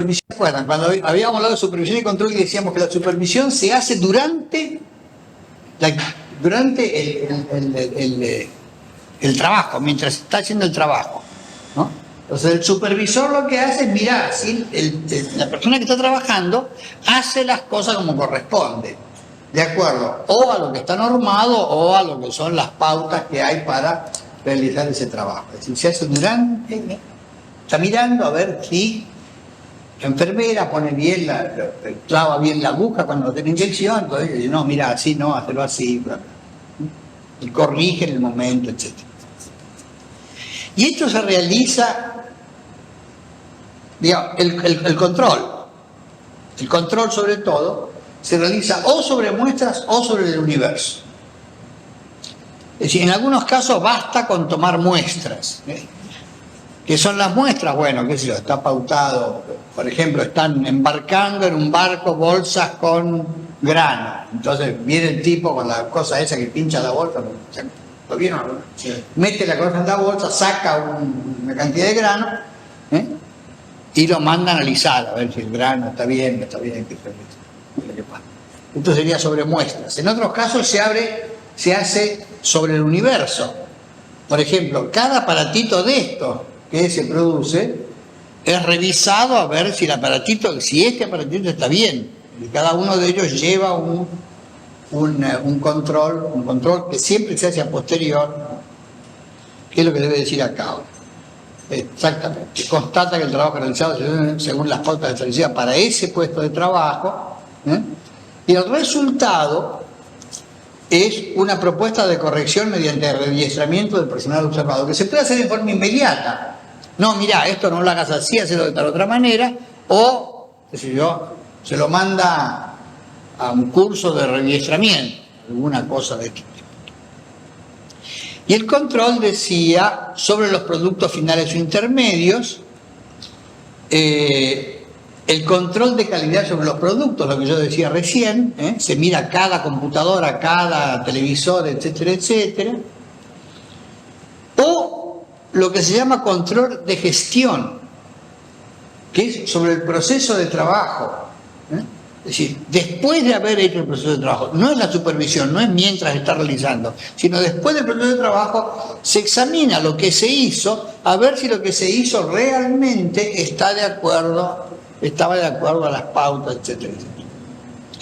¿Se acuerdan? Cuando habíamos hablado de supervisión y control y decíamos que la supervisión se hace durante el trabajo, mientras está haciendo el trabajo, ¿no? Entonces el supervisor lo que hace es mirar si la persona que está trabajando hace las cosas como corresponde, de acuerdo o a lo que está normado o a lo que son las pautas que hay para realizar ese trabajo. Es decir, se hace durante, está mirando a ver si la enfermera pone bien, clava bien la aguja cuando tiene inyección, entonces dice, no, mira, así no, hacerlo así, bla, bla. Y corrige en el momento, etc. Y esto se realiza, digamos, el control sobre todo, se realiza o sobre muestras o sobre el universo. Es decir, en algunos casos basta con tomar muestras. ¿Qué son las muestras? Bueno, qué sé yo, está pautado, por ejemplo, están embarcando en un barco bolsas con grano. Entonces viene el tipo con la cosa esa que pincha la bolsa, ¿lo vieron? Sí. Mete la cosa en la bolsa, saca una cantidad de grano y lo manda a analizar, a ver si el grano está bien, qué pasa. Esto sería sobre muestras. En otros casos se hace sobre el universo. Por ejemplo, cada aparatito de estos que se produce es revisado a ver si este aparatito está bien. Y cada uno de ellos lleva un control que siempre se hace a posterior, que es lo que debe decir acá. Exactamente. Constata que el trabajo realizado según las pautas establecidas para ese puesto de trabajo, y el resultado es una propuesta de corrección mediante readiestramiento del personal observado, que se puede hacer de forma inmediata. No, mira, esto no lo hagas así, hazlo de tal otra manera, o, qué sé yo, se lo manda a un curso de readiestramiento, alguna cosa de este tipo. Y el control decía sobre los productos finales o intermedios, el control de calidad sobre los productos, lo que yo decía recién, se mira cada computadora, cada televisor, etcétera, etcétera. O lo que se llama control de gestión, que es sobre el proceso de trabajo. Es decir, después de haber hecho el proceso de trabajo, no es la supervisión, no es mientras está realizando, sino después del proceso de trabajo se examina lo que se hizo, a ver si lo que se hizo realmente estaba de acuerdo a las pautas, etcétera, etcétera.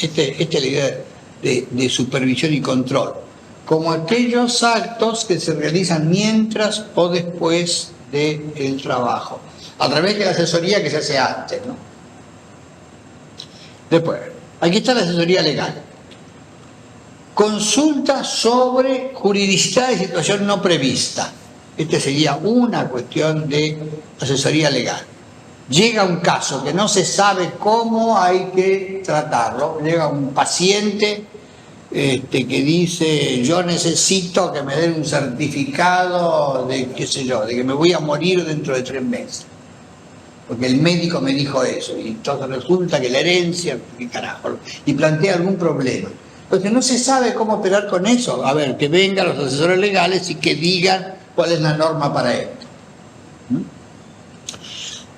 Esta es la idea de supervisión y control, como aquellos actos que se realizan mientras o después del trabajo, al revés que la asesoría que se hace antes, ¿no? Después, aquí está la asesoría legal. Consulta sobre juridicidad de situación no prevista. Esta sería una cuestión de asesoría legal. Llega un caso que no se sabe cómo hay que tratarlo. Llega un paciente que dice, yo necesito que me den un certificado de, qué sé yo, de que me voy a morir dentro de 3 meses. Porque el médico me dijo eso, y entonces resulta que la herencia, qué carajo, y plantea algún problema. Entonces no se sabe cómo operar con eso. A ver, que vengan los asesores legales y que digan cuál es la norma para esto.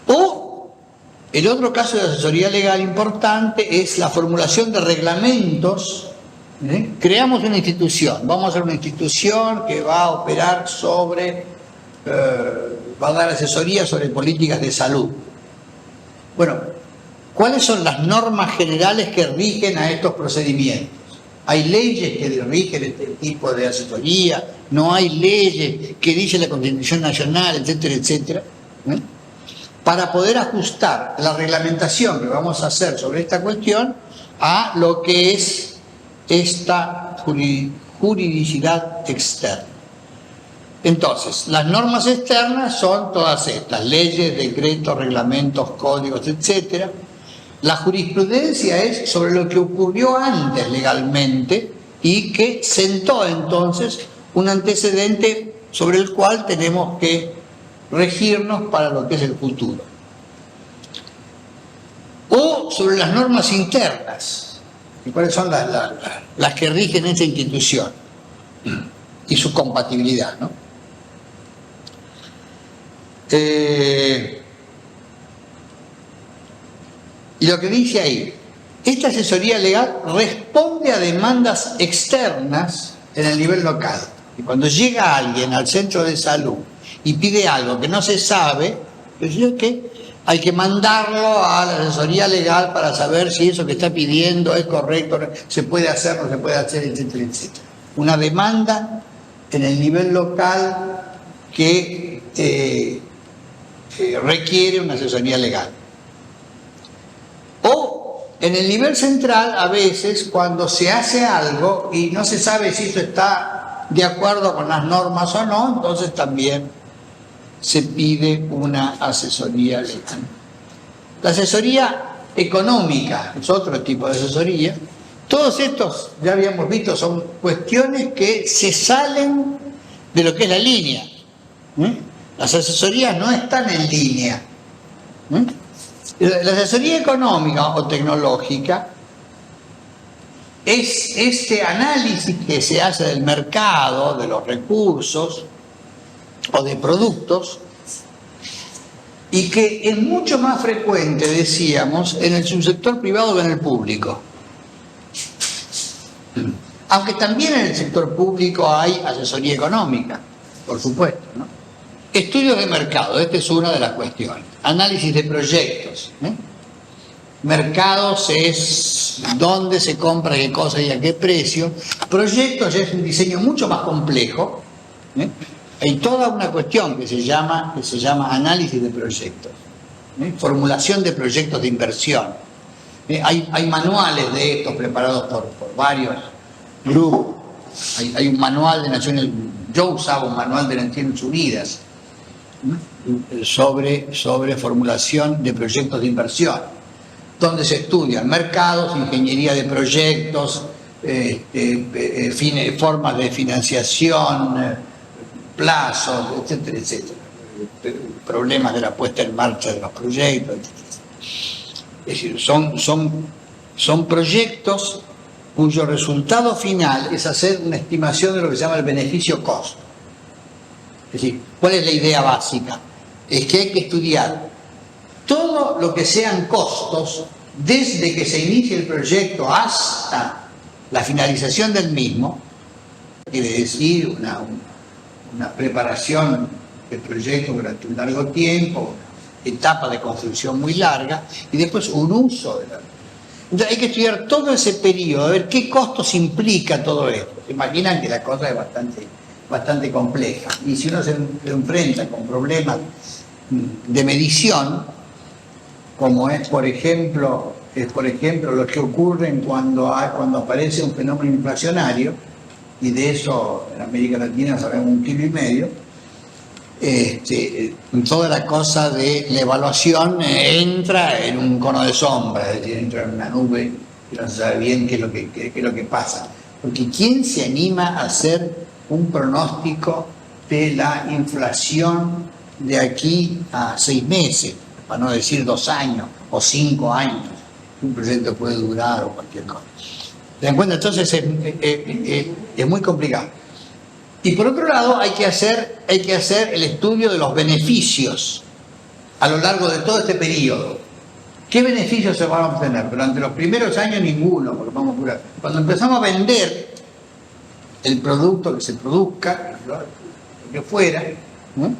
O el otro caso de asesoría legal importante es la formulación de reglamentos. Creamos una institución, vamos a hacer una institución que va a operar sobre... va a dar asesoría sobre políticas de salud. Bueno, ¿cuáles son las normas generales que rigen a estos procedimientos? ¿Hay leyes que rigen este tipo de asesoría? ¿No hay leyes que dice la Constitución Nacional, etcétera, etcétera? Para poder ajustar la reglamentación que vamos a hacer sobre esta cuestión a lo que es esta juridicidad externa. Entonces, las normas externas son todas estas, leyes, decretos, reglamentos, códigos, etc. La jurisprudencia es sobre lo que ocurrió antes legalmente y que sentó entonces un antecedente sobre el cual tenemos que regirnos para lo que es el futuro. O sobre las normas internas, y cuáles son las que rigen esta institución y su compatibilidad, ¿no? Y lo que dice ahí, esta asesoría legal responde a demandas externas en el nivel local. Y cuando llega alguien al centro de salud y pide algo que no se sabe, pues que hay que mandarlo a la asesoría legal para saber si eso que está pidiendo es correcto, se puede hacer, no se puede hacer, etcétera, etcétera. Una demanda en el nivel local que requiere una asesoría legal. O en el nivel central, a veces, cuando se hace algo y no se sabe si eso está de acuerdo con las normas o no, entonces también se pide una asesoría legal. La asesoría económica es otro tipo de asesoría. Todos estos, ya habíamos visto, son cuestiones que se salen de lo que es la línea. Las asesorías no están en línea. La asesoría económica o tecnológica es ese análisis que se hace del mercado, de los recursos o de productos, y que es mucho más frecuente, decíamos, en el subsector privado que en el público. Aunque también en el sector público hay asesoría económica, por supuesto, ¿no? Estudios de mercado, esta es una de las cuestiones. Análisis de proyectos. Mercados es dónde se compra qué cosa y a qué precio. Proyectos es un diseño mucho más complejo. Hay toda una cuestión que se llama análisis de proyectos. Formulación de proyectos de inversión. Hay manuales de estos preparados por varios grupos. Hay un manual de Naciones, yo usaba un manual de Naciones Unidas sobre formulación de proyectos de inversión, donde se estudian mercados, ingeniería de proyectos, formas de financiación, plazos, etcétera, etcétera, problemas de la puesta en marcha de los proyectos, etcétera. Es decir, son proyectos cuyo resultado final es hacer una estimación de lo que se llama el beneficio-costo. Es decir, ¿cuál es la idea básica? Es que hay que estudiar todo lo que sean costos desde que se inicia el proyecto hasta la finalización del mismo, quiere decir una preparación del proyecto durante un largo tiempo, etapa de construcción muy larga, y después un uso de la... Entonces hay que estudiar todo ese periodo, a ver qué costos implica todo esto. Se imaginan que la cosa es bastante compleja. Y si uno se enfrenta con problemas de medición, como es por ejemplo lo que ocurre cuando aparece un fenómeno inflacionario, y de eso en América Latina sabemos 1,5 kg, toda la cosa de la evaluación entra en un cono de sombra, es decir, entra en una nube y no se sabe bien qué es lo que pasa. Porque ¿quién se anima a hacer un pronóstico de la inflación de aquí a 6 meses, para no decir 2 años o 5 años? Un proyecto puede durar o cualquier cosa. ¿Se dan cuenta? Entonces es muy complicado. Y por otro lado hay que hacer el estudio de los beneficios a lo largo de todo este periodo. ¿Qué beneficios se van a obtener? Durante los primeros años ninguno, porque vamos a curar. Cuando empezamos a vender el producto que se produzca, lo que fuera, ¿no?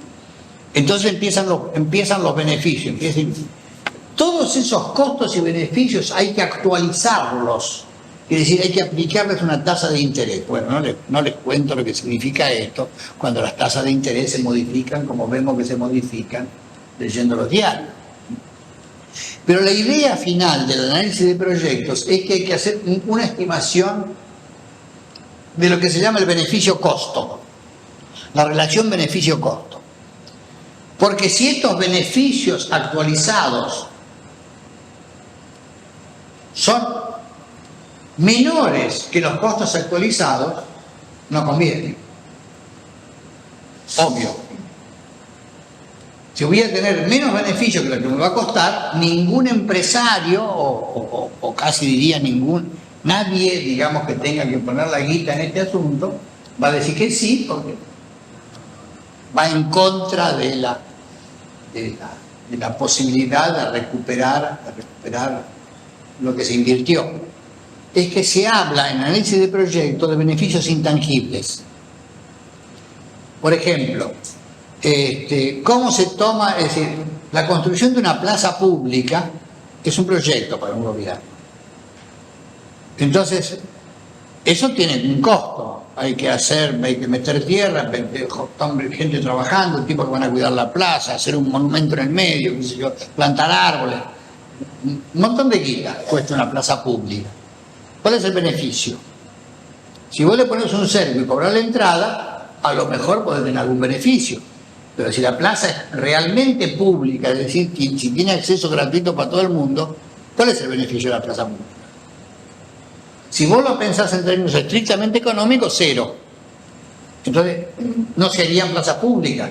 Entonces empiezan los beneficios. Todos esos costos y beneficios hay que actualizarlos. Es decir, hay que aplicarles una tasa de interés. Bueno, no les cuento lo que significa esto cuando las tasas de interés se modifican, como vemos que se modifican leyendo los diarios. Pero la idea final del análisis de proyectos es que hay que hacer una estimación de lo que se llama el beneficio-costo, la relación beneficio-costo. Porque si estos beneficios actualizados son menores que los costos actualizados, no conviene. Obvio. Si voy a tener menos beneficio que lo que me va a costar, ningún empresario, o casi diría nadie, digamos, que tenga que poner la guita en este asunto, va a decir que sí, porque va en contra de la posibilidad de recuperar recuperar lo que se invirtió, es que se habla en análisis de proyecto de beneficios intangibles. Por ejemplo, cómo se toma, es decir, la construcción de una plaza pública es un proyecto para un gobierno. Entonces, eso tiene un costo. Hay que meter tierra, gente trabajando, tipos que van a cuidar la plaza, hacer un monumento en el medio, qué sé yo, plantar árboles. Un montón de guita cuesta una plaza pública. ¿Cuál es el beneficio? Si vos le pones un cerco y cobrar la entrada, a lo mejor podés tener algún beneficio. Pero si la plaza es realmente pública, es decir, si tiene acceso gratuito para todo el mundo, ¿cuál es el beneficio de la plaza pública? Si vos lo pensás en términos estrictamente económicos, cero. Entonces, no serían plazas públicas.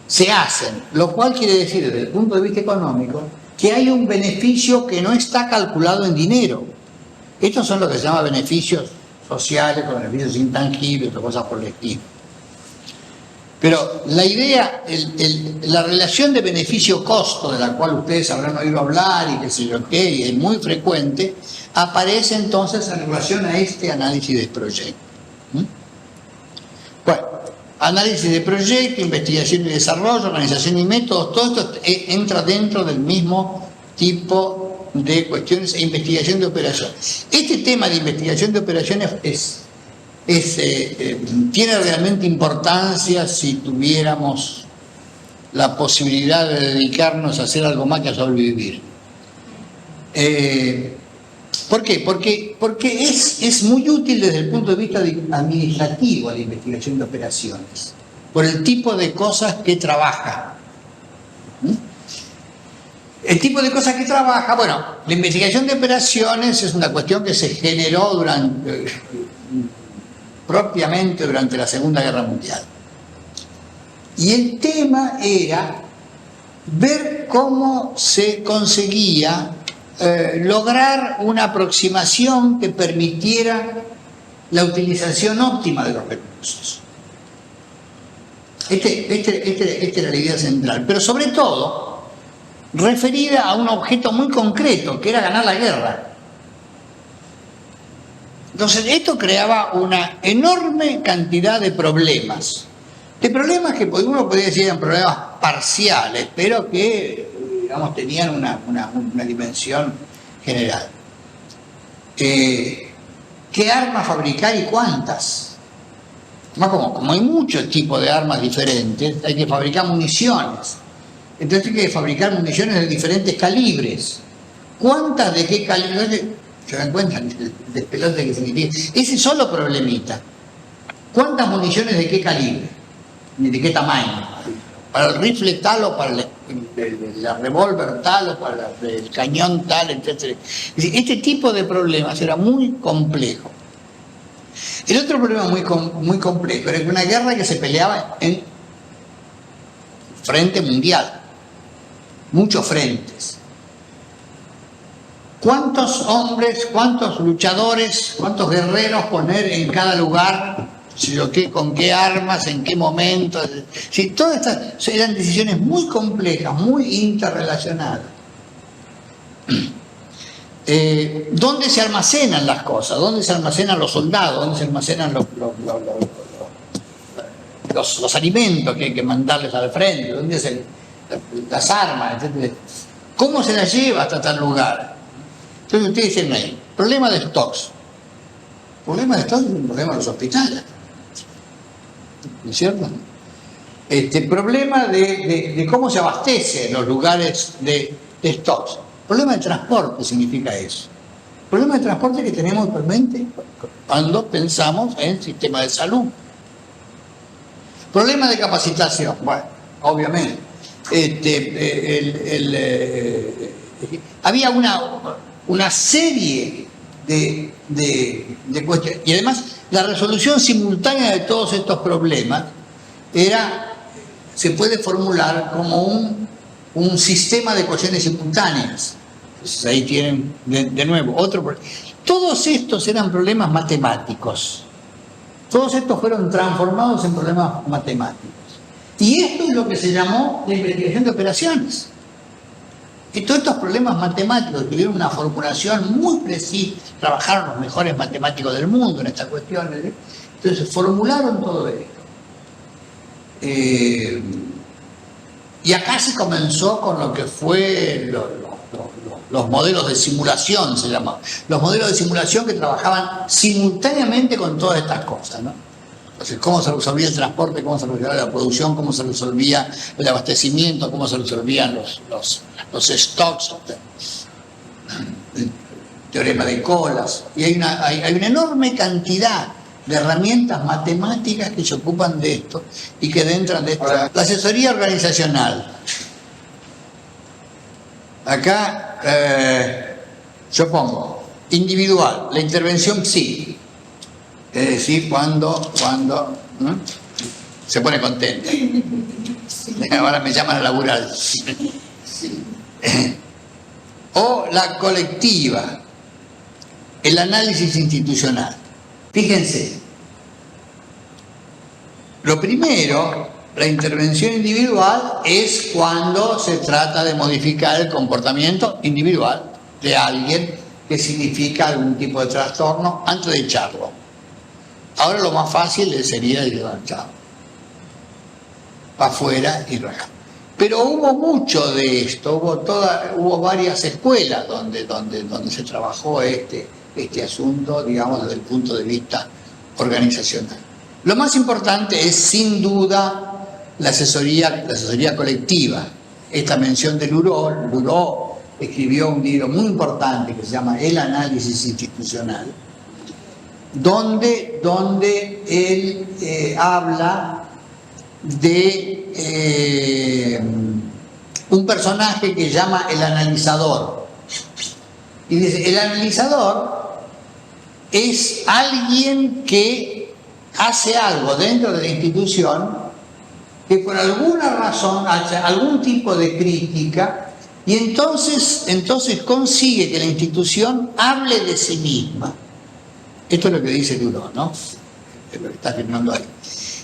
Se hacen, lo cual quiere decir, desde el punto de vista económico, que hay un beneficio que no está calculado en dinero. Estos son lo que se llama beneficios sociales, o beneficios intangibles, o cosas por el estilo. Pero la idea, la relación de beneficio-costo, de la cual ustedes habrán oído hablar y que sé yo qué, y es muy frecuente, aparece entonces en relación a este análisis de proyecto. Bueno, análisis de proyecto, investigación y desarrollo, organización y métodos, todo esto entra dentro del mismo tipo de cuestiones e investigación de operaciones. Este tema de investigación de operaciones tiene realmente importancia si tuviéramos la posibilidad de dedicarnos a hacer algo más que a sobrevivir. ¿Por qué? Porque es muy útil desde el punto de vista administrativo la investigación de operaciones, por el tipo de cosas que trabaja. El tipo de cosas que trabaja, bueno, la investigación de operaciones es una cuestión que se generó propiamente durante la Segunda Guerra Mundial. Y el tema era ver cómo se conseguía lograr una aproximación que permitiera la utilización óptima de los recursos. Esta era la idea central, pero sobre todo referida a un objeto muy concreto, que era ganar la guerra. Entonces, esto creaba una enorme cantidad de problemas. De problemas que uno podría decir eran problemas parciales, pero que, digamos, tenían una dimensión general. ¿Qué armas fabricar y cuántas? Como hay muchos tipos de armas diferentes, hay que fabricar municiones. Entonces hay que fabricar municiones de diferentes calibres. ¿Cuántas de qué calibre? ¿Se dan cuenta del despelote que significa? Ese solo problemita. ¿Cuántas municiones de qué calibre? ¿De qué tamaño? Para el rifle tal o para la revólver tal o para el cañón tal, etc. Este tipo de problemas era muy complejo. El otro problema muy complejo era que una guerra que se peleaba en frente mundial. Muchos frentes. ¿Cuántos hombres, cuántos luchadores, cuántos guerreros poner en cada lugar? ¿Con qué armas, en qué momento? Sí, todas estas eran decisiones muy complejas, muy interrelacionadas. ¿Dónde se almacenan las cosas? ¿Dónde se almacenan los soldados? ¿Dónde se almacenan los alimentos que hay que mandarles al frente? ¿Dónde las armas, etcétera? ¿Cómo se las lleva hasta tal lugar? Entonces ustedes dicen ahí, problema de stocks. El problema de stocks es un problema de los hospitales. ¿No es cierto? Problema de cómo se abastece los lugares de stocks. Problema de transporte significa eso. Problema de transporte que tenemos actualmente cuando pensamos en sistema de salud. Problema de capacitación. Bueno, obviamente. Había una serie de cuestiones. Y además, la resolución simultánea de todos estos problemas se puede formular como un sistema de ecuaciones simultáneas. Entonces ahí tienen de nuevo otro problema. Todos estos eran problemas matemáticos. Todos estos fueron transformados en problemas matemáticos. Y esto es lo que se llamó la investigación de operaciones. Y todos estos problemas matemáticos tuvieron una formulación muy precisa, trabajaron los mejores matemáticos del mundo en estas cuestiones, entonces formularon todo esto. Y acá se comenzó con lo que fue los modelos de simulación, se llamaban. Los modelos de simulación que trabajaban simultáneamente con todas estas cosas, ¿no? Entonces, cómo se resolvía el transporte, cómo se resolvía la producción, cómo se resolvía el abastecimiento, cómo se resolvían los stocks, el teorema de Colas. Y hay una enorme cantidad de herramientas matemáticas que se ocupan de esto y que dentro de esta. La asesoría organizacional. Acá yo pongo individual, la intervención psíquica. Es decir, cuando ¿no? se pone contento. Ahora me llaman a laburar. O la colectiva, el análisis institucional. Fíjense, lo primero, la intervención individual es cuando se trata de modificar el comportamiento individual de alguien que significa algún tipo de trastorno antes de echarlo. Ahora lo más fácil sería levantarlo para afuera y rajar. Pero hubo mucho de esto, hubo varias escuelas donde se trabajó este asunto, digamos, desde el punto de vista organizacional. Lo más importante es, sin duda, la asesoría colectiva. Esta mención de Luró. Luró escribió un libro muy importante que se llama El análisis institucional, donde él habla de un personaje que llama el analizador. Y dice, el analizador es alguien que hace algo dentro de la institución que por alguna razón hace algún tipo de crítica y entonces consigue que la institución hable de sí misma. Esto es lo que dice Luró, ¿no? Es lo que está firmando ahí.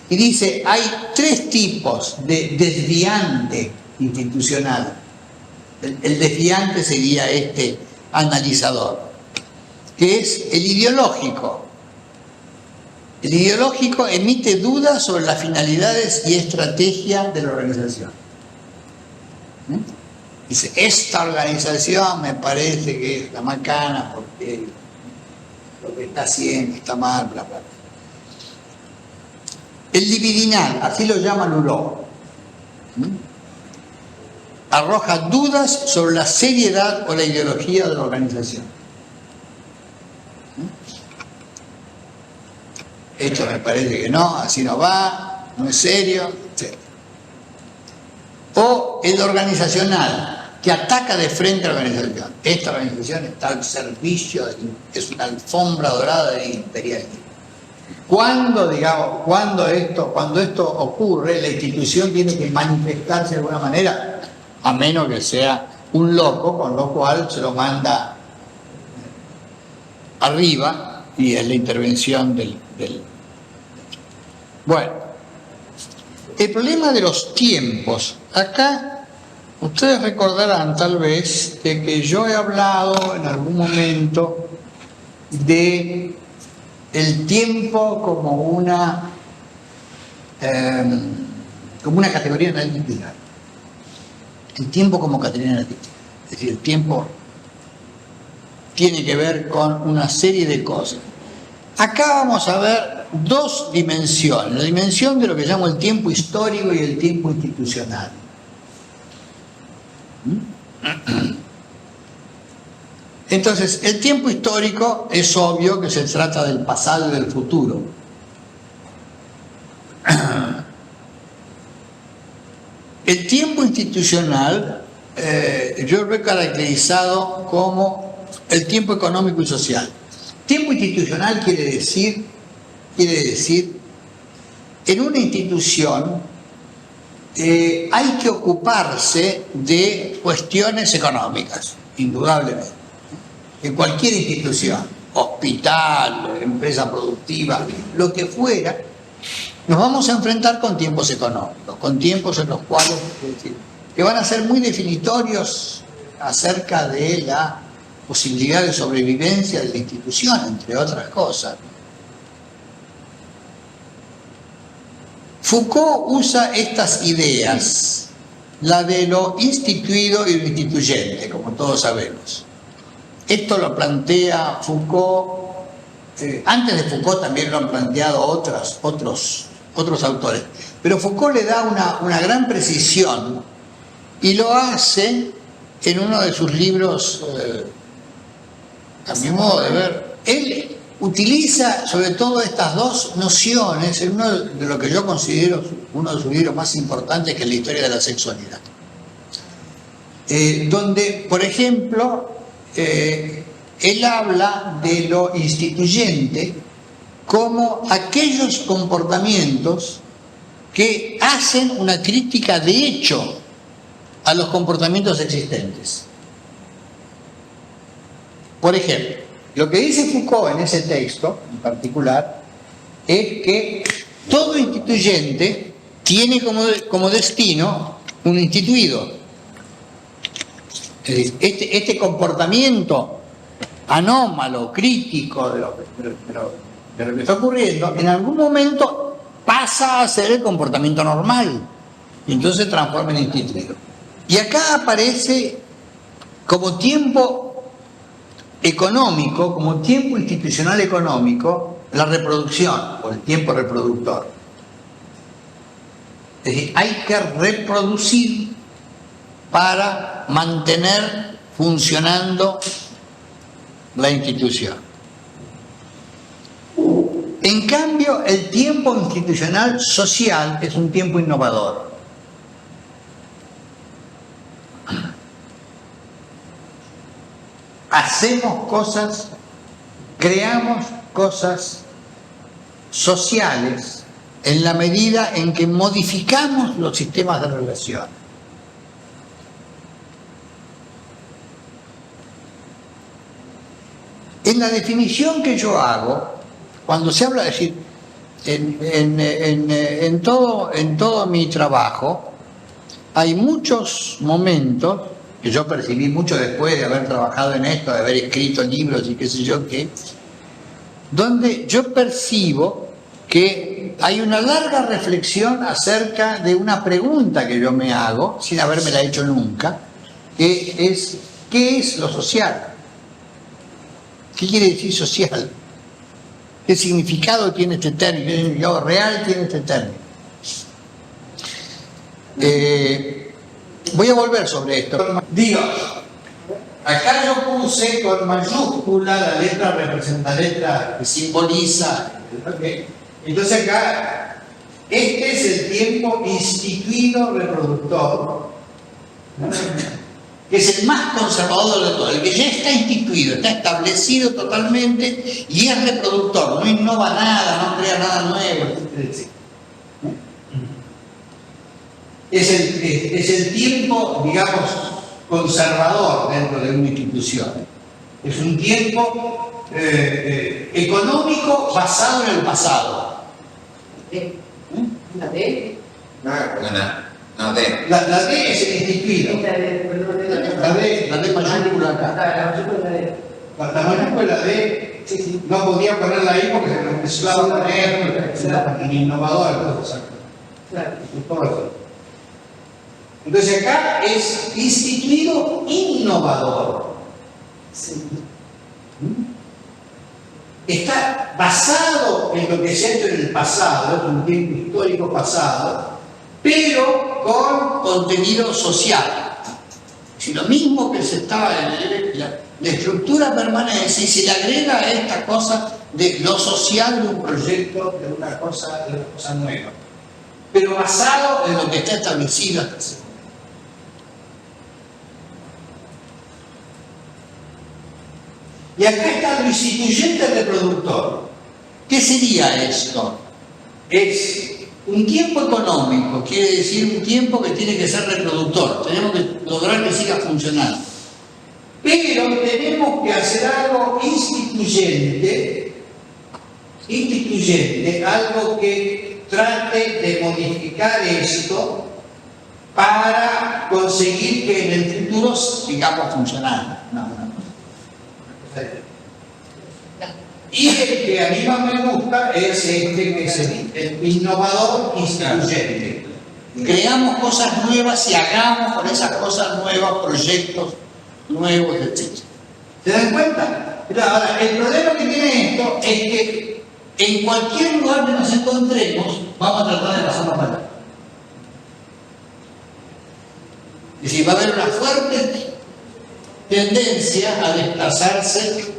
Y dice, hay 3 tipos de desviante institucional. El desviante sería este analizador, que es el ideológico. El ideológico emite dudas sobre las finalidades y estrategia de la organización. Dice, esta organización me parece que es la macana porque lo que está haciendo está mal, bla, bla. El libidinal, así lo llama Luró, arroja dudas sobre la seriedad o la ideología de la organización. Esto me parece que no, así no va, no es serio, etc. O el organizacional, que ataca de frente a la organización. Esta organización está al servicio, es una alfombra dorada del imperialismo. Cuando esto ocurre, la institución tiene que manifestarse de alguna manera, a menos que sea un loco, con lo cual se lo manda arriba y es la intervención del... Bueno, el problema de los tiempos. Acá ustedes recordarán tal vez de que yo he hablado en algún momento de el tiempo como una categoría analítica. El tiempo como categoría analítica. Es decir, el tiempo tiene que ver con una serie de cosas. Acá vamos a ver 2 dimensiones. La dimensión de lo que llamo el tiempo histórico y el tiempo institucional. Entonces, el tiempo histórico es obvio que se trata del pasado y del futuro. El tiempo institucional yo lo he caracterizado como el tiempo económico y social. Tiempo institucional quiere decir, en una institución hay que ocuparse de cuestiones económicas, indudablemente. En cualquier institución, hospital, empresa productiva, lo que fuera, nos vamos a enfrentar con tiempos económicos, con tiempos en los cuales, que van a ser muy definitorios acerca de la posibilidad de sobrevivencia de la institución, entre otras cosas. Foucault usa estas ideas, la de lo instituido y lo instituyente, como todos sabemos. Esto lo plantea Foucault, antes de Foucault también lo han planteado otros autores, pero Foucault le da una gran precisión y lo hace en uno de sus libros, a mi modo de ver. Él utiliza sobre todo estas dos nociones en uno de lo que yo considero uno de sus libros más importantes, que es la historia de la sexualidad. Donde, por ejemplo, él habla de lo instituyente como aquellos comportamientos que hacen una crítica de hecho a los comportamientos existentes. Por ejemplo, lo que dice Foucault en ese texto en particular es que todo instituyente tiene como destino un instituido. Es decir, este comportamiento anómalo, crítico de lo que está ocurriendo, en algún momento pasa a ser el comportamiento normal y entonces se transforma en instituido. Y acá aparece como tiempo económico, como tiempo institucional económico, la reproducción o el tiempo reproductor. Es decir, hay que reproducir para mantener funcionando la institución. En cambio, el tiempo institucional social es un tiempo innovador. Hacemos cosas, creamos cosas sociales en la medida en que modificamos los sistemas de relación. En la definición que yo hago, cuando se habla, es decir, en todo mi trabajo, hay muchos momentos que yo percibí mucho después de haber trabajado en esto, de haber escrito libros y qué sé yo qué, donde yo percibo que hay una larga reflexión acerca de una pregunta que yo me hago, sin habérmela hecho nunca, que es, ¿qué es lo social? ¿Qué quiere decir social? ¿Qué significado tiene este término? ¿Qué significado real tiene este término? Voy a volver sobre esto. Digo, acá yo puse con mayúscula la letra que simboliza. Entonces acá, este es el tiempo instituido reproductor, que es el más conservador de todos, el que ya está instituido, está establecido totalmente y es reproductor, no innova nada, no crea nada nuevo, etc. Es el tiempo, digamos, conservador dentro de una institución. Es un tiempo económico basado en el pasado. ¿La D? No, D. La D es el instituido. La D mayúscula acá. La mayúscula D, no podía ponerla ahí porque se nos mezclaba con el innovador. Claro. Entonces acá es instituido innovador. Sí. Está basado en lo que se ha hecho en el pasado, es un tiempo histórico pasado, pero con contenido social. Si lo mismo que se estaba en la estructura permanece y se le agrega esta cosa de lo social de un proyecto, de una cosa nueva, pero basado en lo que está establecido hasta ese momento. Y acá está lo instituyente reproductor. ¿Qué sería esto? Es un tiempo económico, quiere decir un tiempo que tiene que ser reproductor. Tenemos que lograr que siga funcionando. Pero tenemos que hacer algo instituyente, algo que trate de modificar esto para conseguir que en el futuro sigamos funcionando. No. Y el que a mí más me gusta es que es el innovador instituyente. Creamos cosas nuevas y hagamos con esas cosas nuevas proyectos nuevos, etc. ¿Se dan cuenta? Ahora, el problema que tiene esto es que en cualquier lugar que nos encontremos, vamos a tratar de pasarnos para allá. Es decir, va a haber una fuerte tendencia a desplazarse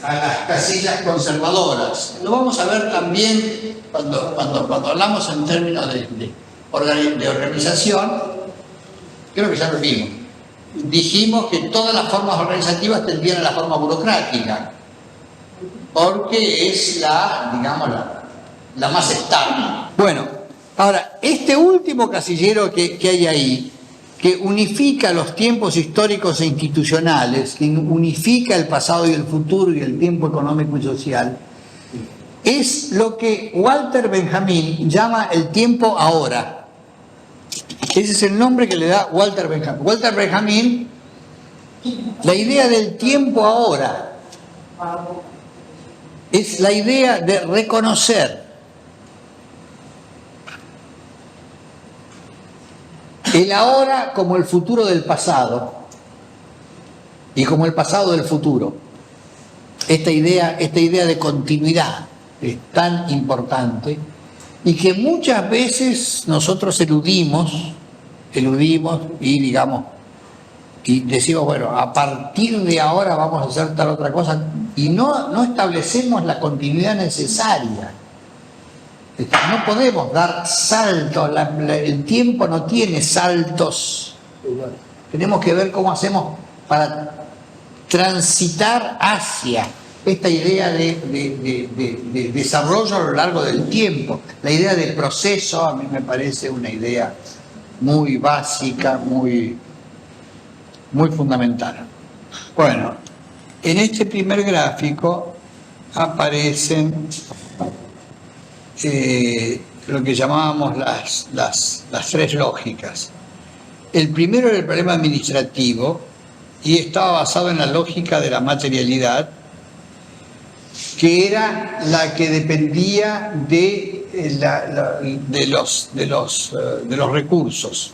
a las casillas conservadoras. Lo vamos a ver también cuando hablamos en términos de organización. Creo que ya lo vimos. Dijimos que todas las formas organizativas tendían a la forma burocrática, porque es la más estable. Bueno, ahora, este último casillero que hay ahí, que unifica los tiempos históricos e institucionales, que unifica el pasado y el futuro y el tiempo económico y social, es lo que Walter Benjamin llama el tiempo ahora. Ese es el nombre que le da Walter Benjamin. Walter Benjamin, la idea del tiempo ahora es la idea de reconocer el ahora como el futuro del pasado y como el pasado del futuro. Esta idea de continuidad es tan importante y que muchas veces nosotros eludimos y decimos, bueno, a partir de ahora vamos a hacer tal otra cosa y no establecemos la continuidad necesaria. No podemos dar saltos, el tiempo no tiene saltos. Tenemos que ver cómo hacemos para transitar hacia esta idea de desarrollo a lo largo del tiempo. La idea del proceso a mí me parece una idea muy básica, muy fundamental. Bueno, en este primer gráfico aparecen lo que llamábamos las tres lógicas. El primero era el problema administrativo y estaba basado en la lógica de la materialidad, que era la que dependía de los recursos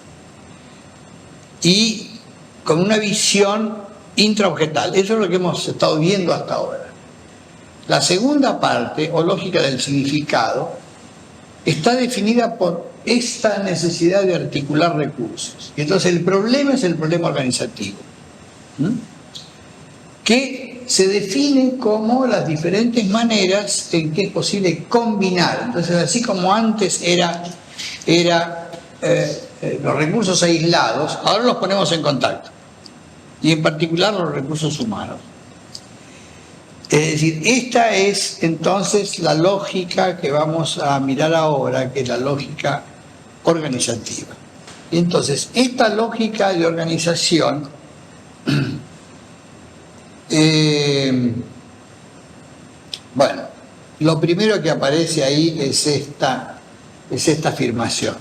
y con una visión intraobjetal. Eso es lo que hemos estado viendo hasta ahora. La segunda parte, o lógica del significado, está definida por esta necesidad de articular recursos. Y entonces el problema es el problema organizativo, que se define como las diferentes maneras en que es posible combinar. Entonces, así como antes era los recursos aislados, ahora los ponemos en contacto. Y en particular los recursos humanos. Es decir, esta es entonces la lógica que vamos a mirar ahora, que es la lógica organizativa. Y entonces, esta lógica de organización bueno, lo primero que aparece ahí es esta afirmación.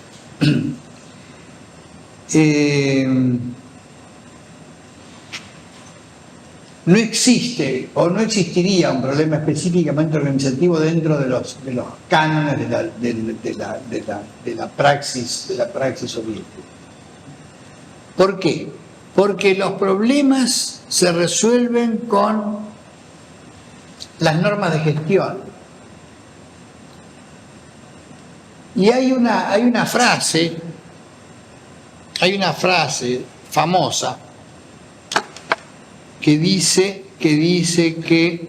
No existe o no existiría un problema específicamente organizativo dentro de los cánones de la praxis soviética. ¿Por qué? Porque los problemas se resuelven con las normas de gestión. Y hay una frase famosa que dice que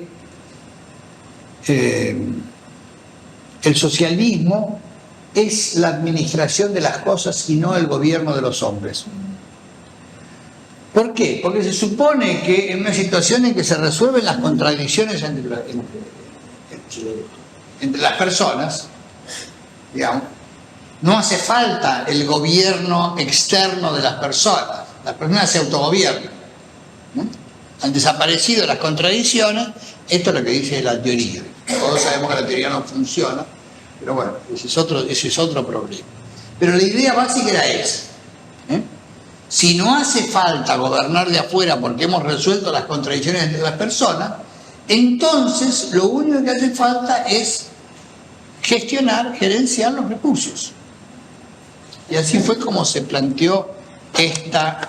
el socialismo es la administración de las cosas y no el gobierno de los hombres. ¿Por qué? Porque se supone que en una situación en que se resuelven las contradicciones entre las personas, digamos, no hace falta el gobierno externo de las personas se autogobiernan, ¿no? Han desaparecido las contradicciones. Esto es lo que dice la teoría. Todos sabemos que la teoría no funciona, pero bueno, ese es otro problema. Pero la idea básica era esa. Si no hace falta gobernar de afuera porque hemos resuelto las contradicciones entre las personas, entonces lo único que hace falta es gerenciar los recursos. Y así fue como se planteó esta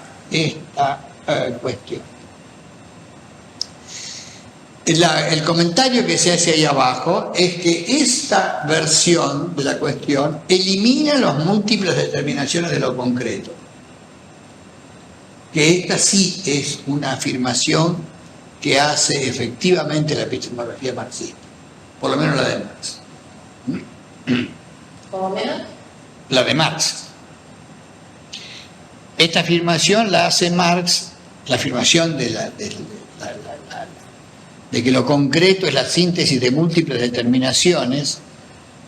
cuestión. El comentario que se hace ahí abajo es que esta versión de la cuestión elimina las múltiples determinaciones de lo concreto. Que esta sí es una afirmación que hace efectivamente la epistemología marxista, por lo menos la de Marx. ¿Por lo menos? La de Marx. Esta afirmación la hace Marx, la afirmación de que lo concreto es la síntesis de múltiples determinaciones,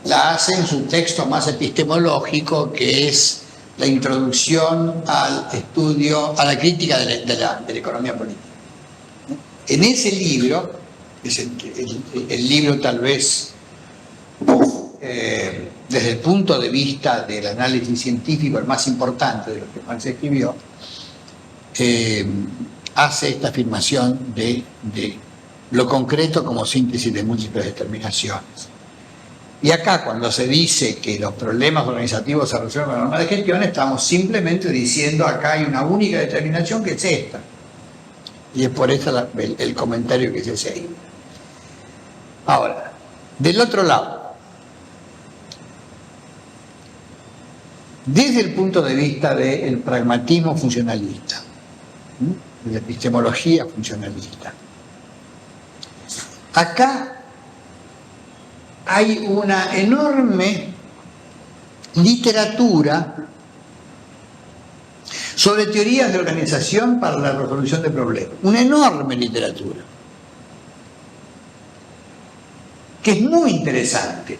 la hace en su texto más epistemológico, que es la introducción al estudio, a la crítica de la economía política. En ese libro, es el libro tal vez desde el punto de vista del análisis científico el más importante de lo que Marx escribió, hace esta afirmación de lo concreto como síntesis de múltiples determinaciones. Y acá, cuando se dice que los problemas organizativos se resuelven con la norma de gestión, estamos simplemente diciendo acá hay una única determinación que es esta. Y es por eso el comentario que se hace ahí. Ahora, del otro lado, desde el punto de vista del pragmatismo funcionalista, de la epistemología funcionalista, acá hay una enorme literatura sobre teorías de organización para la resolución de problemas. Una enorme literatura, que es muy interesante.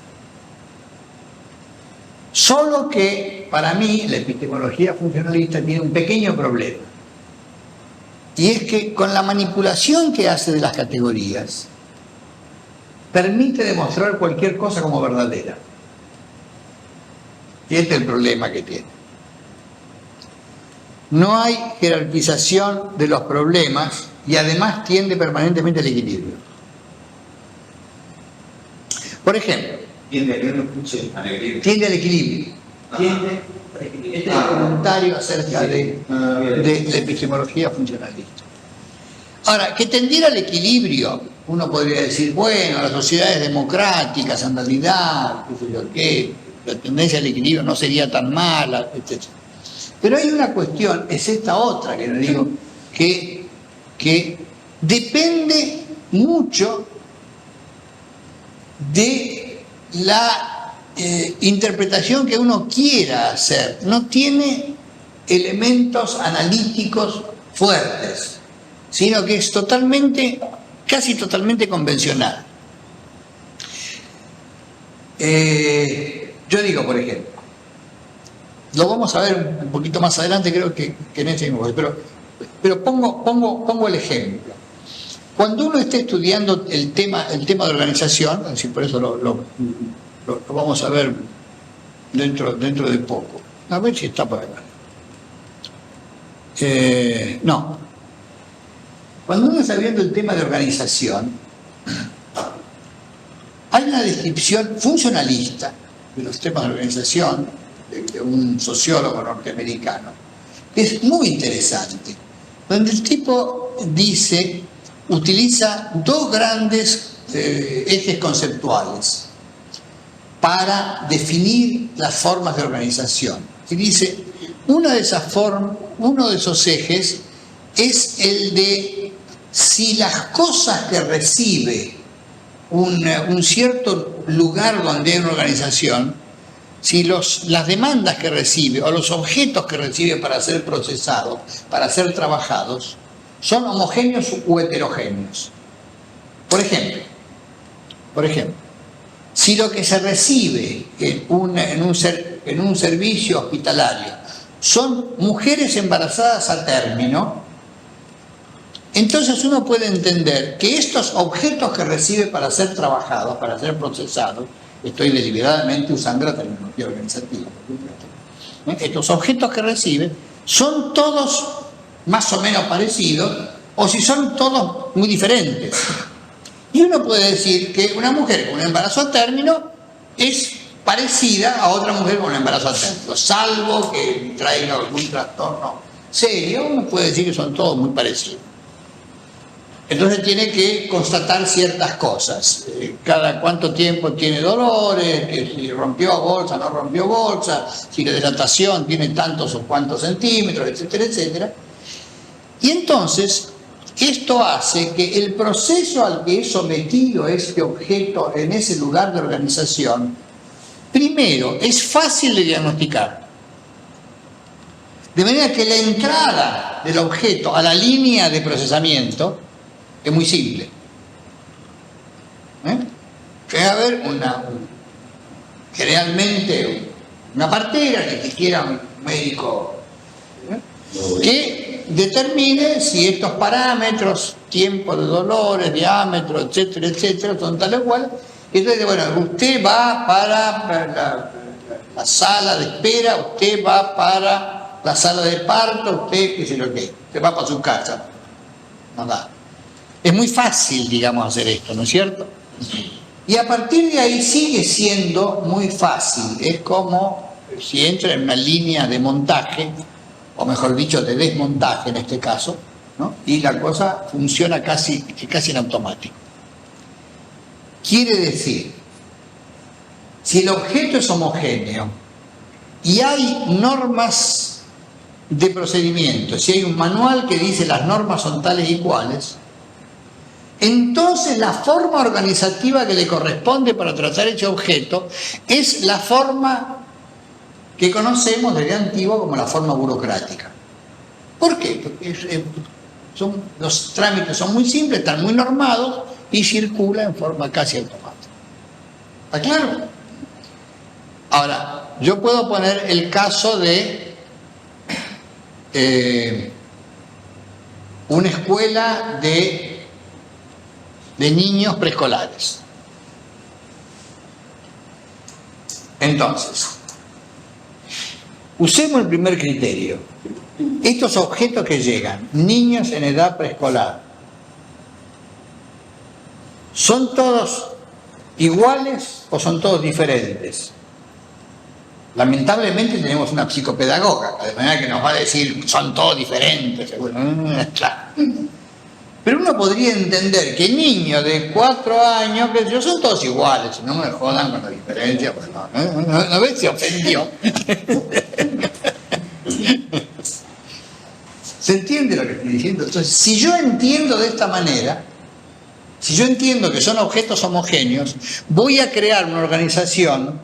Solo que, para mí, la epistemología funcionalista tiene un pequeño problema. Y es que con la manipulación que hace de las categorías, permite demostrar cualquier cosa como verdadera. Y este es el problema que tiene. No hay jerarquización de los problemas y además tiende permanentemente al equilibrio. Por ejemplo, tiende al equilibrio. Este es el comentario acerca de la epistemología funcionalista. Ahora, que tendiera al equilibrio, uno podría decir, bueno, las sociedades democráticas, en realidad, qué sé yo qué, la tendencia al equilibrio no sería tan mala, etc. Pero hay una cuestión, es esta otra que le digo, que depende mucho de la interpretación que uno quiera hacer. No tiene elementos analíticos fuertes, sino que es casi totalmente convencional. Yo digo, por ejemplo, lo vamos a ver un poquito más adelante, creo que en ese mismo, pero pongo el ejemplo. Cuando uno esté estudiando el tema de organización, así por eso lo vamos a ver dentro de poco. A ver si está por acá. No. Cuando uno está viendo el tema de organización, hay una descripción funcionalista de los temas de organización de un sociólogo norteamericano, que es muy interesante, donde el tipo utiliza dos grandes ejes conceptuales para definir las formas de organización. Y dice, uno de esos ejes es el de si las cosas que recibe un cierto lugar donde hay una organización, si las demandas que recibe o los objetos que recibe para ser procesados, para ser trabajados, son homogéneos u heterogéneos. Por ejemplo, si lo que se recibe en un servicio hospitalario son mujeres embarazadas a término, entonces uno puede entender que estos objetos que recibe para ser trabajados, para ser procesados, estoy deliberadamente usando la terminología organizativa, estos objetos que reciben, son todos más o menos parecidos o si son todos muy diferentes. Y uno puede decir que una mujer con un embarazo a término es parecida a otra mujer con un embarazo a término, salvo que traiga algún trastorno serio, uno puede decir que son todos muy parecidos. Entonces tiene que constatar ciertas cosas, cada cuánto tiempo tiene dolores, que si rompió bolsa, no rompió bolsa, si la dilatación tiene tantos o cuantos centímetros, etcétera, etcétera. Y entonces esto hace que el proceso al que es sometido este objeto en ese lugar de organización, primero, es fácil de diagnosticar. De manera que la entrada del objeto a la línea de procesamiento es muy simple. Debe haber generalmente una partera, ni siquiera un médico, que determine si estos parámetros, tiempo de dolores, diámetro, etcétera, etcétera, son tales cuales. Entonces, bueno, usted va para la sala de espera, usted va para la sala de parto, usted qué sé lo que, usted va para su casa. No da. Es muy fácil, digamos, hacer esto, ¿no es cierto? Y a partir de ahí sigue siendo muy fácil. Es como si entra en una línea de montaje, o mejor dicho, de desmontaje en este caso, ¿no? Y la cosa funciona casi en automático. Quiere decir, si el objeto es homogéneo y hay normas de procedimiento, si hay un manual que dice las normas son tales y cuales, entonces la forma organizativa que le corresponde para tratar ese objeto es la forma que conocemos desde antiguo como la forma burocrática. ¿Por qué? Porque los trámites son muy simples, están muy normados y circulan en forma casi automática. ¿Está claro? Ahora, yo puedo poner el caso de una escuela de niños preescolares. Entonces, usemos el primer criterio. Estos objetos que llegan, niños en edad preescolar, ¿son todos iguales o son todos diferentes? Lamentablemente tenemos una psicopedagoga, de manera que nos va a decir son todos diferentes. Pero uno podría entender que niños de 4 años, que yo, son todos iguales, no me jodan con la diferencia, pues no ves, se ofendió. ¿Se entiende lo que estoy diciendo? Entonces, si yo entiendo de esta manera, si yo entiendo que son objetos homogéneos, voy a crear una organización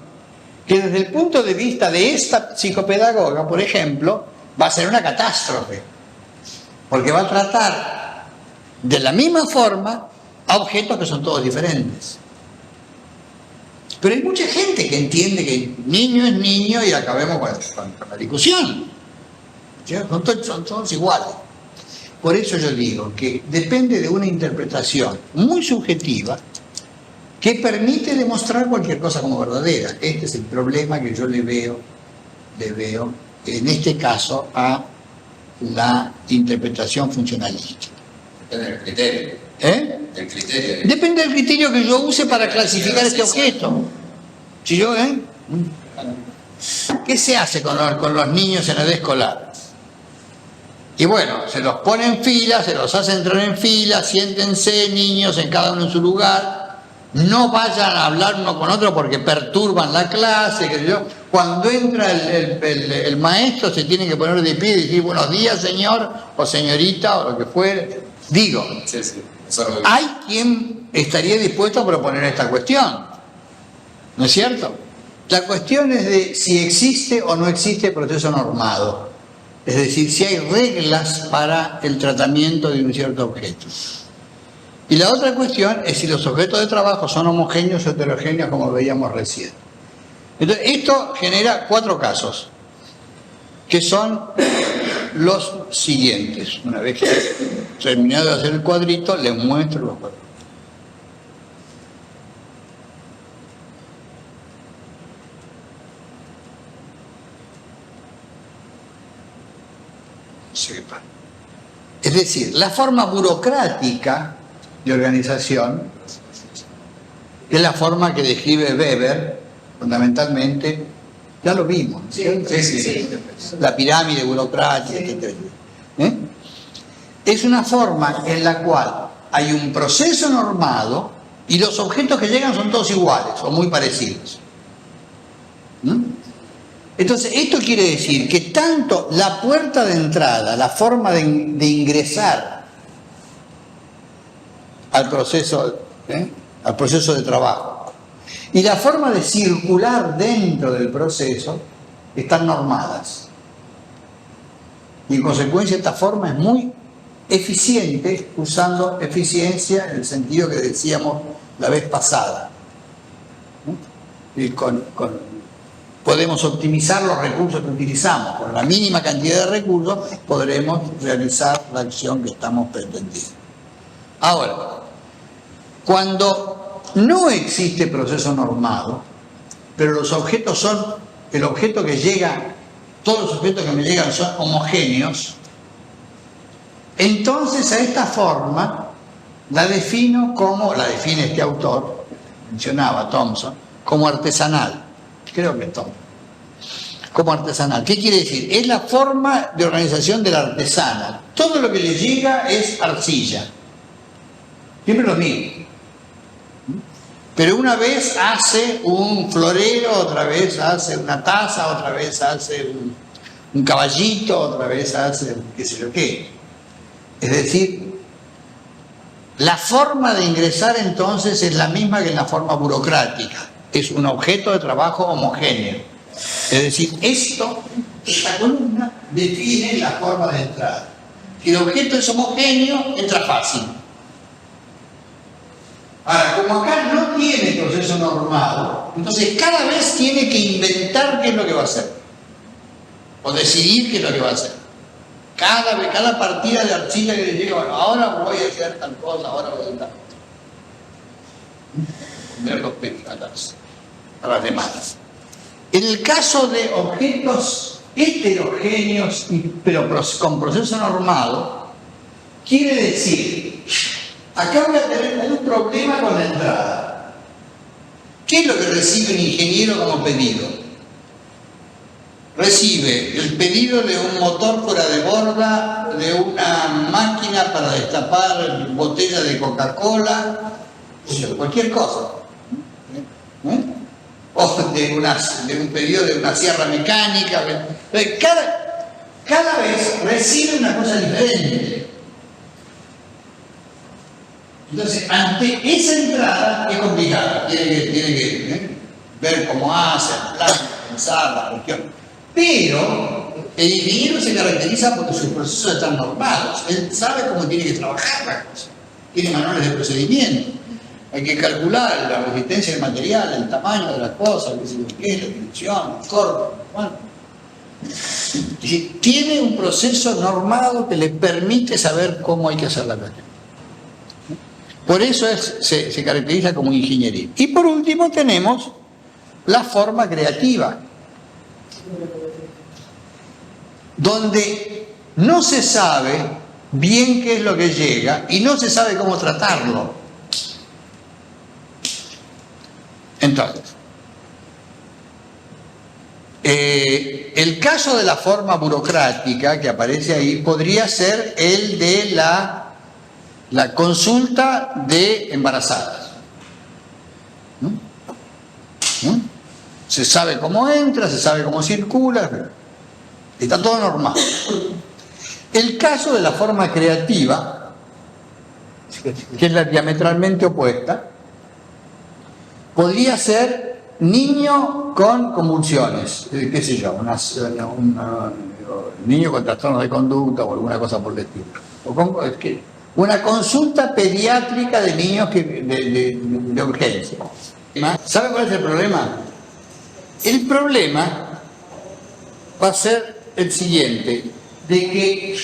que desde el punto de vista de esta psicopedagoga, por ejemplo, va a ser una catástrofe, porque va a tratar de la misma forma a objetos que son todos diferentes. Pero hay mucha gente que entiende que niño es niño y acabemos con la discusión. Son todos iguales. Por eso yo digo que depende de una interpretación muy subjetiva que permite demostrar cualquier cosa como verdadera. Este es el problema que yo le veo en este caso a la interpretación funcionalista. Depende del criterio. El criterio. Depende del criterio que yo use para clasificar este objeto. Si yo, ¿qué se hace con los niños en edad escolar? Y bueno, se los pone en fila, se los hace entrar en fila, siéntense niños en cada uno en su lugar, no vayan a hablar uno con otro porque perturban la clase, qué sé yo. Cuando entra el maestro se tiene que poner de pie y decir buenos días señor o señorita o lo que fuere. Digo, Sí. hay quien estaría dispuesto a proponer esta cuestión, ¿no es cierto? La cuestión es de si existe o no existe proceso normado. Es decir, si hay reglas para el tratamiento de un cierto objeto. Y la otra cuestión es si los objetos de trabajo son homogéneos o heterogéneos, como veíamos recién. Entonces, esto genera 4 casos, que son los siguientes. Una vez que he terminado de hacer el cuadrito, les muestro los cuadritos. Es decir, la forma burocrática de organización es la forma que describe Weber, fundamentalmente, ya lo vimos, ¿no? Sí. La pirámide burocrática, etc. Es una forma en la cual hay un proceso normado y los objetos que llegan son todos iguales o muy parecidos. Entonces, esto quiere decir que tanto la puerta de entrada, la forma de ingresar al proceso de trabajo, y la forma de circular dentro del proceso están normadas. Y en consecuencia esta forma es muy eficiente, usando eficiencia en el sentido que decíamos la vez pasada. Y podemos optimizar los recursos que utilizamos. Con la mínima cantidad de recursos podremos realizar la acción que estamos pretendiendo. Ahora, cuando no existe proceso normado, pero los objetos son, el objeto que llega, todos los objetos que me llegan son homogéneos, entonces a esta forma la defino como, la define este autor, mencionaba Thompson, como artesanal. Creo que Thompson. Como artesanal. ¿Qué quiere decir? Es la forma de organización del artesano. Todo lo que le llega es arcilla. Siempre lo mismo. Pero una vez hace un florero, otra vez hace una taza, otra vez hace un caballito, otra vez hace qué sé yo qué. Es decir, la forma de ingresar entonces es la misma que en la forma burocrática. Es un objeto de trabajo homogéneo. Es decir, esta columna define la forma de entrada. Si el objeto es homogéneo, entra fácil. Ahora, como acá no tiene proceso normado, entonces cada vez tiene que inventar qué es lo que va a hacer. O decidir qué es lo que va a hacer. Cada partida de arcilla que le llega, bueno, ahora voy a hacer tal cosa, ahora voy a hacer tal cosa. Ver los pétalas a las demás. En el caso de objetos heterogéneos, pero con proceso normado, quiere decir, acá voy a tener un problema con la entrada. ¿Qué es lo que recibe un ingeniero como pedido? Recibe el pedido de un motor fuera de borda, de una máquina para destapar botellas de Coca-Cola, cualquier cosa. O de un pedido de una sierra mecánica. Cada vez recibe una cosa diferente. Entonces, ante esa entrada es complicada. Tiene que ver cómo hace, el plan, pensar, la cuestión. Pero el ingeniero se caracteriza porque sus procesos están normados. Él sabe cómo tiene que trabajar la cosa. Tiene manuales de procedimiento. Hay que calcular la resistencia del material, el tamaño de las cosas, qué sé yo qué, la dimensión, el corte, bueno. Es decir, tiene un proceso normado que le permite saber cómo hay que hacer la cuestión. Por eso se caracteriza como ingeniería. Y por último tenemos la forma creativa, donde no se sabe bien qué es lo que llega y no se sabe cómo tratarlo. Entonces, el caso de la forma burocrática que aparece ahí podría ser el de la consulta de embarazadas. Se sabe cómo entra, se sabe cómo circula, está todo normal. El caso de la forma creativa, que es la diametralmente opuesta, podría ser niño con convulsiones, qué sé yo, niño con trastornos de conducta o alguna cosa por el estilo. Una consulta pediátrica de niños de urgencia. ¿Sabe cuál es el problema? El problema va a ser el siguiente, de que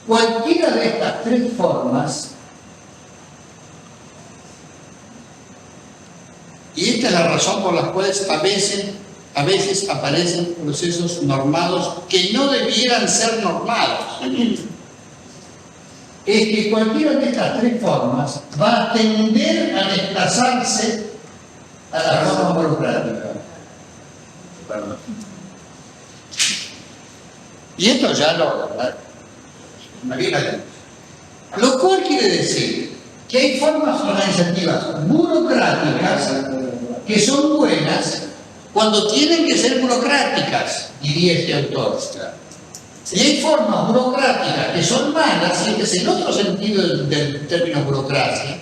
cualquiera de estas tres formas, y esta es la razón por la cual a veces a veces aparecen procesos normados que no debieran ser normados. Es que cualquiera de estas tres formas va a tender a desplazarse a la forma burocrática. Y esto ya lo cual quiere decir que hay formas organizativas burocráticas que son buenas cuando tienen que ser burocráticas, diría este autor. Y hay formas burocráticas que son malas, y este es el otro sentido del término burocracia.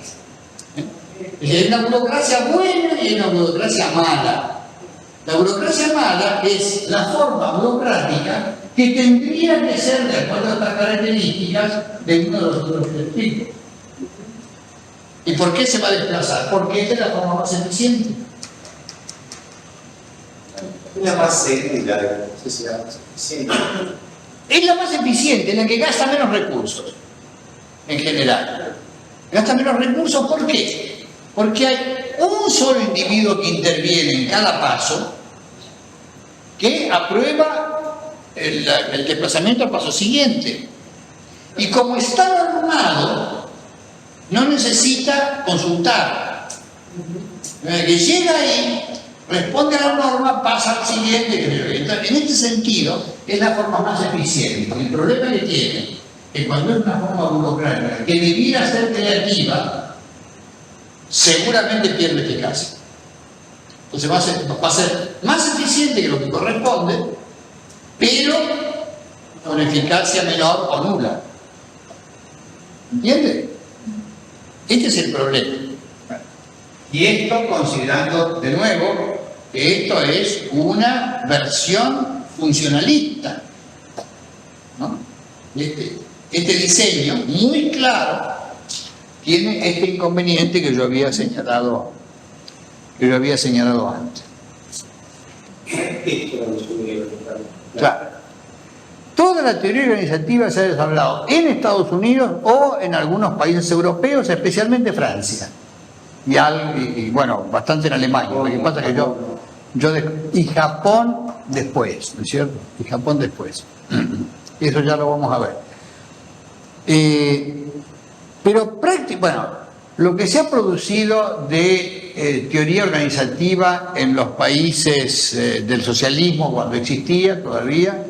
Hay una burocracia buena y hay una burocracia mala. La burocracia mala es la forma burocrática que tendría que ser, de acuerdo a estas características, de uno de los otros tres tipos. ¿Y por qué se va a desplazar? Porque esta es la forma más eficiente. Es la más seria, no sé si la más eficiente. Es la más eficiente, en la que gasta menos recursos, en general. Gasta menos recursos, ¿por qué? Porque hay un solo individuo que interviene en cada paso que aprueba el desplazamiento al paso siguiente. Y como está normado, no necesita consultar. Que llega ahí, responde a la norma, pasa al siguiente. Entonces, en este sentido, es la forma más eficiente. El problema que tiene es que cuando es una forma burocrática que debiera ser creativa, seguramente pierde eficacia. Entonces va a ser más eficiente que lo que corresponde, pero con eficacia menor o nula. ¿Entiende? Este es el problema. Y esto considerando de nuevo que esto es una versión funcionalista, ¿no? Este diseño muy claro tiene este inconveniente que yo había señalado antes. Claro. Toda la teoría organizativa se ha desarrollado en Estados Unidos o en algunos países europeos, especialmente Francia. Y bueno, bastante en Alemania. Lo que pasa es que y Japón después, ¿no es cierto? Y Japón después. Eso ya lo vamos a ver. Pero bueno, lo que se ha producido de teoría organizativa en los países del socialismo, cuando existía todavía,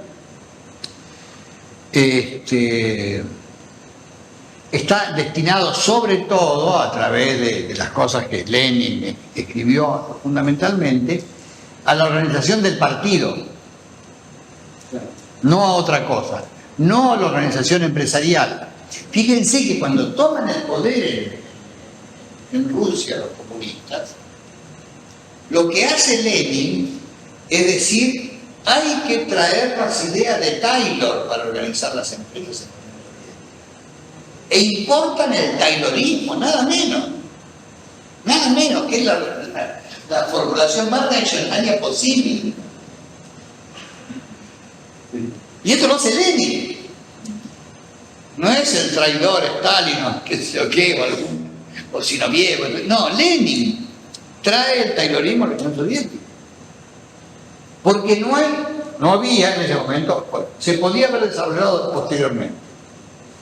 está destinado sobre todo, a través de las cosas que Lenin escribió fundamentalmente, a la organización del partido, no a otra cosa, no a la organización empresarial. Fíjense que cuando toman el poder en Rusia los comunistas, lo que hace Lenin es decir, hay que traer las ideas de Taylor para organizar las empresas. E importan el Taylorismo, nada menos que es la formulación más reaccionaria posible. Y esto lo hace Lenin. No es el traidor Stalin o qué sé yo qué, o Zinoviev. No, Lenin trae el Taylorismo a la Unión Soviética. Porque no había en ese momento, se podía haber desarrollado posteriormente.